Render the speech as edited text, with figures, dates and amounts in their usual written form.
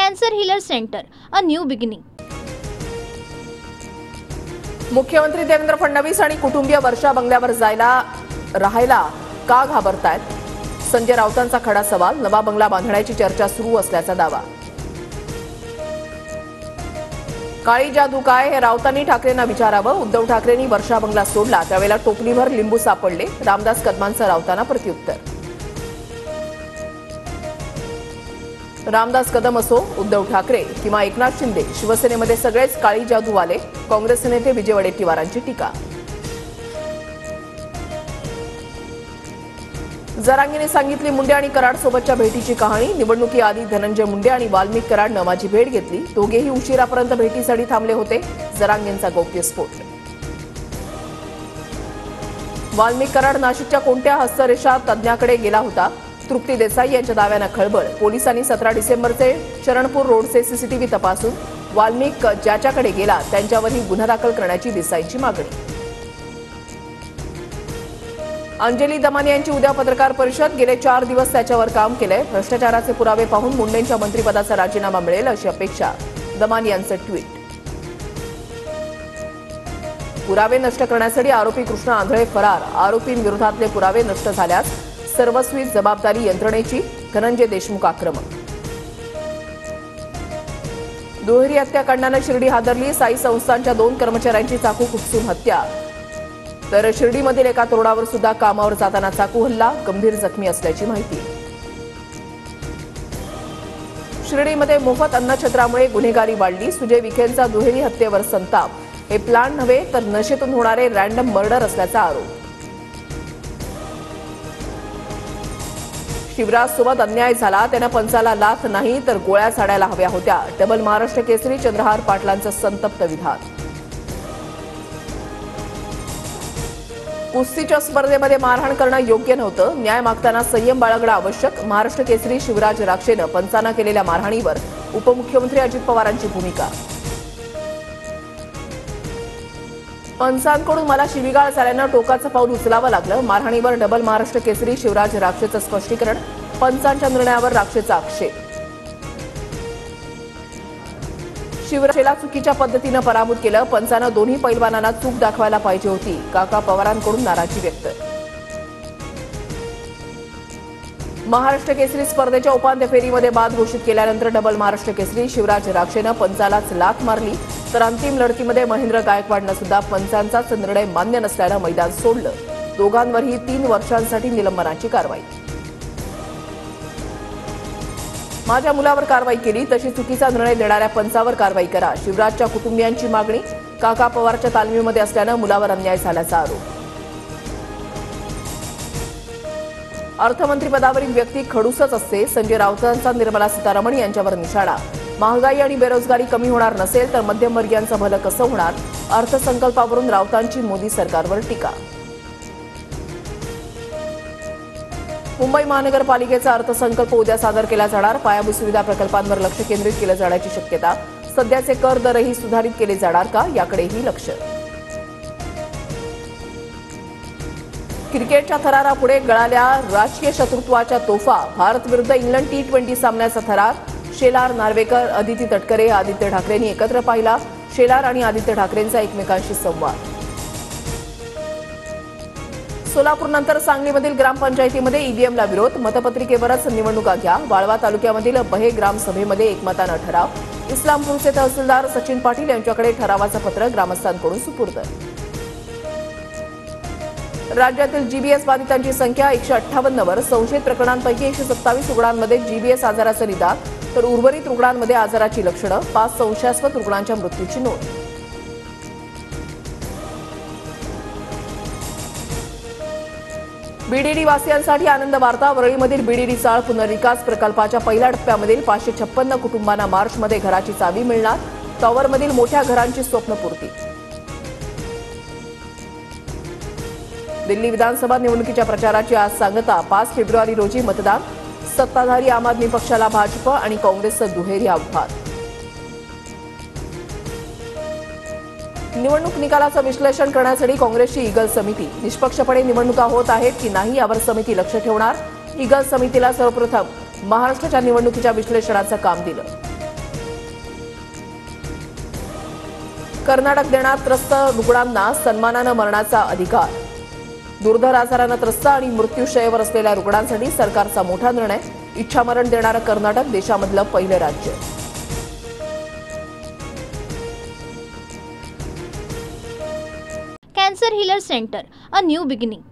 Cancer Healer Center, a new beginning. मुख्यमंत्री देवेंद्र फडणवीस आणि कुटुंबीय वर्षा बंगल्यावर राहायला का घाबरतायत? संजय राऊतांचा खडा सवाल. नवा बंगला बांधण्याची चर्चा सुरू असल्याचा दावा. काळी जादू काय हे राऊतांनी ठाकरेंना विचारावं. उद्धव ठाकरेंनी वर्षा बंगला सोडला त्यावेळेला टोपलीभर लिंबू सापडले. रामदास कदमांचं राऊतांना प्रत्युत्तर. रामदास कदम असो, उद्धव ठाकरे किंवा एकनाथ शिंदे, शिवसेनेमध्ये सगळेच काळी जादूवाले. काँग्रेस नेते विजय वडेट्टीवारांची टीका. जरांगीने सांगितली मुंडे आणि कराड सोबतच्या भेटीची कहाणी. निवडणुकीआधी धनंजय मुंडे आणि वाल्मिक कराडनं माझी भेट घेतली. दोघेही उशिरापर्यंत भेटीसाठी थांबले होते. जरांगेंचा गौप्यस्फोट. वाल्मिक कराड नाशिकच्या कोणत्या हस्तरेषा तज्ञाकडे गेला होता? तृप्ती देसाई यांच्या दाव्यानं खळबळ. पोलिसांनी 17 डिसेंबरचे शरणपूर रोडचे सीसीटीव्ही तपासून वाल्मिक ज्याच्याकडे गेला त्यांच्यावरही गुन्हा दाखल करण्याची देसाईंची मागणी. अंजली दमानी यांची उद्या पत्रकार परिषद. गेले 4 दिवस त्याच्यावर काम केलंय. भ्रष्टाचाराचे पुरावे पाहून मुंडेंच्या मंत्रिपदाचा राजीनामा मिळेल अशी अपेक्षा. दमानी यांचं ट्विट. पुरावे नष्ट करण्यासाठी आरोपी कृष्णा आंधळे फरार. आरोपींविरोधातले पुरावे नष्ट झाल्यास सर्वस्वी जबाबदारी यंत्रणेची. धनंजय देशमुख आक्रमक. दुहेरी हत्याकांडानं शिर्डी हादरली. साई संस्थांच्या 2 कर्मचाऱ्यांची चाकू खुपसून हत्या. तर शिर्डीमधील एका तरुणावर सुद्धा कामावर जाताना चाकू हल्ला. गंभीर जखमी असल्याची माहिती. शिर्डीमध्ये मोफत अन्नछत्रामुळे गुन्हेगारी वाढली. सुजय विखेंचा दुहेरी हत्येवर संताप. हे प्लान नव्हे तर नशेतून होणारे रँडम मर्डर असल्याचा आरोप. शिवराज सोबत अन्याय झाला. त्यानं पंचाला लाथ नाही तर गोळ्या झाडायला हव्या होत्या. डबल महाराष्ट्र केसरी चंद्रहार पाटलांचं संतप्त विधान. कुस्तीच्या स्पर्धेमध्ये मारहाण करणं योग्य नव्हतं. न्याय मागताना संयम बाळगणं आवश्यक. महाराष्ट्र केसरी शिवराज राक्षेनं पंचांना केलेल्या मारहाणीवर उपमुख्यमंत्री अजित पवारांची भूमिका. पंचांकडून मला शिवीगाळ झाल्यानं टोकाचं पाऊल उचलावं लागलं. मारहाणीवर डबल महाराष्ट्र केसरी शिवराज राक्षेचं स्पष्टीकरण. पंचांच्या निर्णयावर राक्षेचा आक्षेप. शिवराजेला चुकीच्या पद्धतीनं पराभूत केलं. पंचानं दोन्ही पैलवानांना चूक दाखवायला पाहिजे होती. काका पवारांकडून नाराजी व्यक्त. महाराष्ट्र केसरी स्पर्धेच्या उपांत्य फेरीमध्ये बाद घोषित केल्यानंतर डबल महाराष्ट्र केसरी शिवराज राक्षेनं पंचालाच लाथ मारली. तर अंतिम लढतीमध्ये महेंद्र गायकवाडनं सुद्धा पंचांचाच निर्णय मान्य नसल्यानं मैदान सोडलं. दोघांवरही 3 वर्षांसाठी निलंबनाची कारवाई. माझ्या मुलावर कारवाई केली तशी चुकीचा निर्णय देणाऱ्या पंचावर कारवाई करा. शिवराजच्या कुटुंबियांची मागणी. काका पवारच्या तालमीमध्ये असल्यानं मुलावर अन्याय झाल्याचा आरोप. अर्थमंत्रीपदावरील व्यक्ती खडूसच असते. संजय राऊतांचा निर्मला सीतारामन यांच्यावर निशाणा. महागाई आणि बेरोजगारी कमी होणार नसेल तर मध्यमवर्गीयांचं भलं कसं होणार? अर्थसंकल्पावरून राऊतांची मोदी सरकारवर टीका. मुंबई महानगरपालिकेचा अर्थसंकल्प उद्या सादर केला जाणार. पायाभूत सुविधा प्रकल्पांवर लक्ष केंद्रित केलं जाण्याची शक्यता. सध्याचे कर दरही सुधारित केले जाणार का याकडेही लक्ष. क्रिकेटच्या थरारापुढे गळाल्या राजकीय शत्रुत्वाच्या तोफा. भारत विरुद्ध इंग्लंड T20 सामन्याचा थरार. शेलार, नार्वेकर, अदिती तटकरे, आदित्य ठाकरेंनी एकत्र पाहिला. शेलार आणि आदित्य ठाकरेंचा एकमेकांशी संवाद. सोलापूरनंतर सांगलीमधील ग्रामपंचायतीमध्ये ईव्हीएमला विरोध. मतपत्रिकेवरच निवडणुका घ्या. वाळवा तालुक्यामधील बहे ग्रामसभेमध्ये एकमतानं ठराव. इस्लामपूरचे तहसीलदार सचिन पाटील यांच्याकडे ठरावाचं पत्र ग्रामस्थांकडून सुपूर्द. राज्यातील जीबीएस बाधितांची संख्या 158 वर. संशयित प्रकरणांपैकी 127 रुग्णांमध्ये जीबीएस आजाराचं निदान तर उर्वरित रुग्णांमध्ये आजाराची लक्षणं. 5 संशयास्पद रुग्णांच्या मृत्यूची नोंद. बीडीडी वासियांसाठी आनंद वार्ता. वरळीमधील बीडीडी चाळ पुनर्विकास प्रकल्पाच्या पहिल्या टप्प्यामधील 556 कुटुंबांना मार्चमध्ये घराची चावी मिळणार. टॉवरमधील मोठ्या घरांची स्वप्नपूर्ती. दिल्ली विधानसभा निवडणुकीच्या प्रचाराची आज सांगता. 5 फेब्रुवारी रोजी मतदान. सत्ताधारी आम आदमी पक्षाला भाजप आणि काँग्रेसचं दुहेरी आव्हान. निवडणूक निकालाचं विश्लेषण करण्यासाठी काँग्रेसची ईगल समिती. निष्पक्षपणे निवडणुका होत आहेत की नाही यावर समिती लक्ष ठेवणार. ईगल समितीला सर्वप्रथम महाराष्ट्राच्या निवडणुकीच्या विश्लेषणाचं काम दिलं. कर्नाटक देणार त्रस्त रुग्णांना सन्मानानं मरणाचा अधिकार। दुर्धर आजारानं त्रस्त आणि मृत्यूशय्येवर असलेल्या रुग्णांसाठी सरकारचा मोठा निर्णय। इच्छामरण देणारं कर्नाटक देशामधलं पहिलं राज्य। Cancer healer centre, a new beginning.